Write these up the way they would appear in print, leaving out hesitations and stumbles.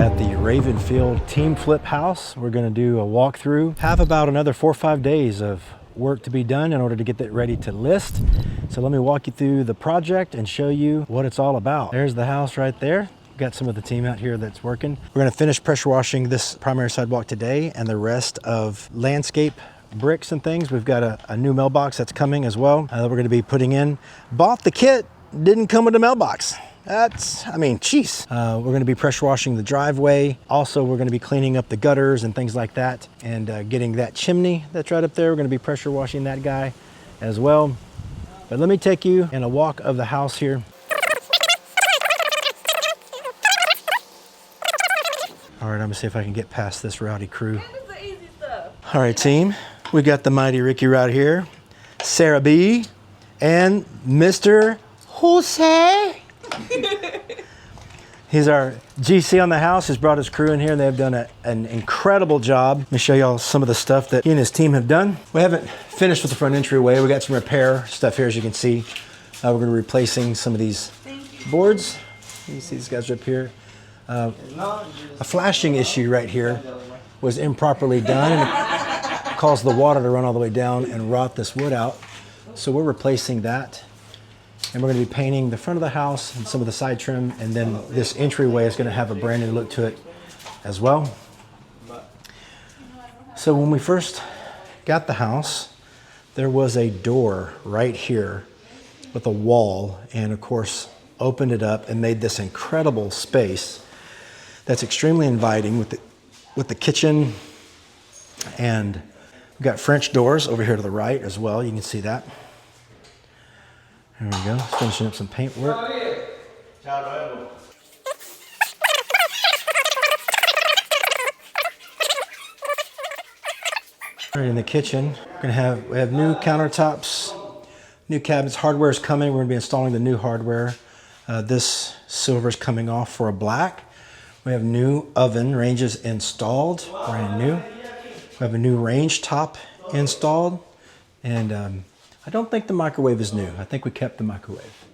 at the Ravenfield Team Flip House. We're gonna do a walkthrough. Have about another 4 or 5 days of work to be done in order to get that ready to list. So let me walk you through the project and show you what it's all about. There's the house right there. Got some of the team out here that's working. We're gonna finish pressure washing this primary sidewalk today and the rest of landscape bricks and things. We've got a new mailbox that's coming as well that we're gonna be putting in. Bought the kit, didn't come with a mailbox. Jeez. We're gonna be pressure washing the driveway. Also, we're gonna be cleaning up the gutters and things like that, and getting that chimney that's right up there. We're gonna be pressure washing that guy as well. But let me take you in a walk of the house here. All right, I'm gonna see if I can get past this rowdy crew. This is the easy stuff. All right, team. We got the mighty Ricky right here, Sarah B, and Mr. Jose. He's our GC on the house. He's brought his crew in here and they've done an incredible job. Let me show y'all some of the stuff that he and his team have done. We haven't finished with the front entryway. We got some repair stuff here, as you can see. We're gonna be replacing some of these boards. You can see these guys up here. A flashing issue right here was improperly done and it caused the water to run all the way down and rot this wood out. So we're replacing that. And we're gonna be painting the front of the house and some of the side trim, and then this entryway is gonna have a brand new look to it as well. So when we first got the house, there was a door right here with a wall, and of course, opened it up and made this incredible space that's extremely inviting with the kitchen, and we've got French doors over here to the right as well. You can see that. There we go, finishing up some paint work. Right in the kitchen, we have new countertops, new cabinets. Hardware is coming. We're gonna be installing the new hardware. This silver is coming off for a black. We have new oven ranges installed, brand new. We have a new range top installed, and I don't think the microwave is new. I think we kept the microwave.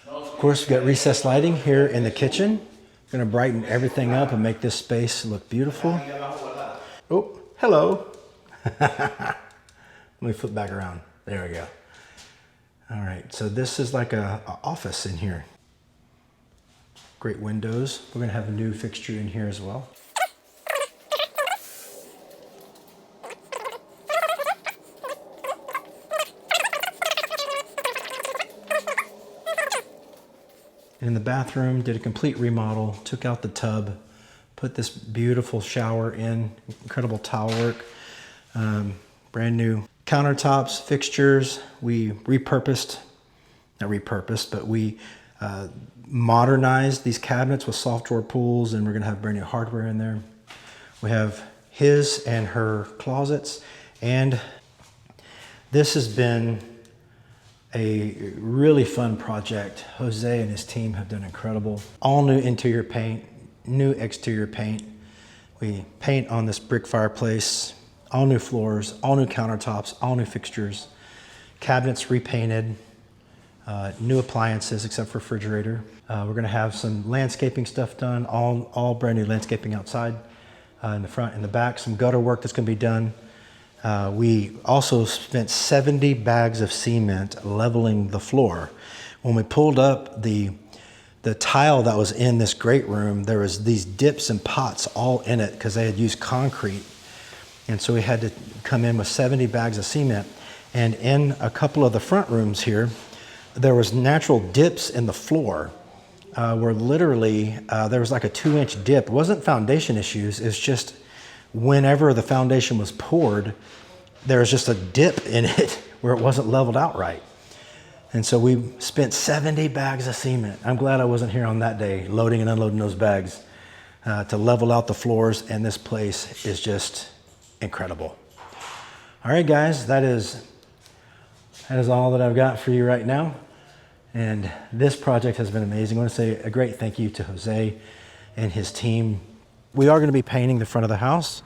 Of course, we've got recessed lighting here in the kitchen. Gonna brighten everything up and make this space look beautiful. Oh, hello. Let me flip back around. There we go. All right, so this is like a office in here. Great windows. We're gonna have a new fixture in here as well. In the bathroom, did a complete remodel, took out the tub, put this beautiful shower in, incredible tile work, brand new countertops, fixtures. We repurposed, not repurposed, but we modernized these cabinets with soft drawer pulls, and we're gonna have brand new hardware in there. We have his and her closets, and this has been a really fun project. Jose and his team have done incredible. All new interior paint, new exterior paint. We paint on this brick fireplace, all new floors, all new countertops, all new fixtures, cabinets repainted, new appliances except for refrigerator. We're gonna have some landscaping stuff done, all brand new landscaping outside, in the front and the back, some gutter work that's gonna be done. We also spent 70 bags of cement leveling the floor. When we pulled up the tile that was in this great room, there was these dips and pots all in it because they had used concrete. And so we had to come in with 70 bags of cement. And in a couple of the front rooms here, there was natural dips in the floor where literally there was like a 2-inch dip. It wasn't foundation issues, it's just whenever the foundation was poured, there was just a dip in it where it wasn't leveled out right. And so we spent 70 bags of cement. I'm glad I wasn't here on that day, loading and unloading those bags to level out the floors, and this place is just incredible. All right, guys, that is all that I've got for you right now. And this project has been amazing. I want to say a great thank you to Jose and his team. We are going to be painting the front of the house.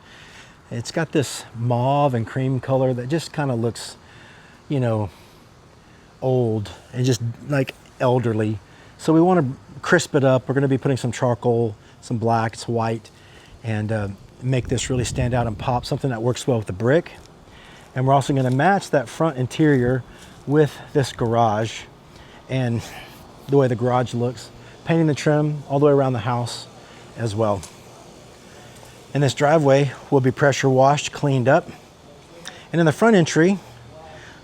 It's got this mauve and cream color that just kind of looks, you know, old and just like elderly. So we want to crisp it up. We're going to be putting some charcoal, some black, it's white, and make this really stand out and pop, something that works well with the brick. And we're also gonna match that front interior with this garage and the way the garage looks, painting the trim all the way around the house as well. And this driveway will be pressure washed, cleaned up. And in the front entry,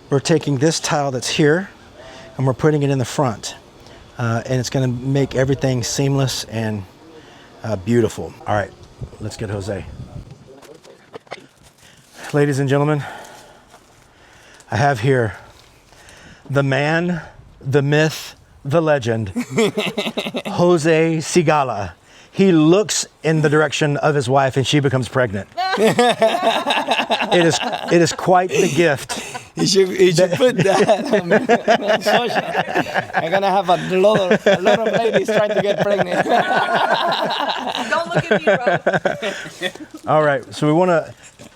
we're taking this tile that's here and we're putting it in the front. And it's gonna make everything seamless and beautiful. All right, let's get Jose. Ladies and gentlemen, I have here the man, the myth, the legend, Jose Sigala. He looks in the direction of his wife and she becomes pregnant. It is quite the gift. You should put that on social. I'm gonna have a lot of ladies trying to get pregnant. Don't look at me, bro. All right, so we want to,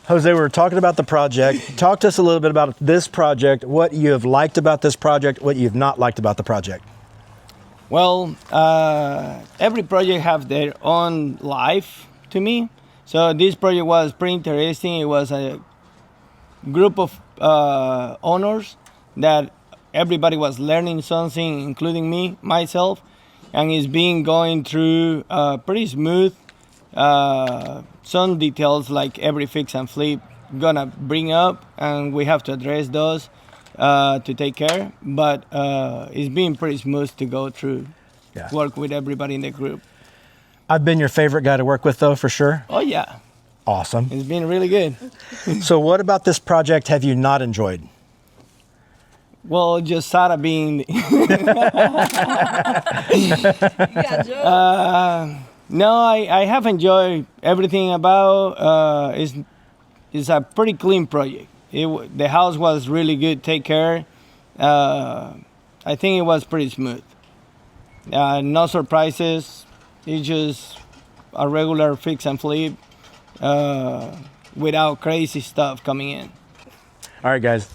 Jose, we were talking about the project. Talk to us a little bit about this project, what you have liked about this project, what you've not liked about the project. Well, every project have their own life to me. So this project was pretty interesting. It was a group of owners that everybody was learning something, including myself, and it's been going through pretty smooth. Some details like every fix and flip gonna bring up, and we have to address those to take care. But it's been pretty smooth to go through, work with everybody in the group. I've been your favorite guy to work with, though, for sure. Oh yeah. Awesome. It's been really good. So what about this project have you not enjoyed? Well, just Sarah being... You got jokes. No, I have enjoyed everything about it's a pretty clean project. The house was really good, take care. I think it was pretty smooth. No surprises. It's just a regular fix and flip without crazy stuff coming in. All right, guys.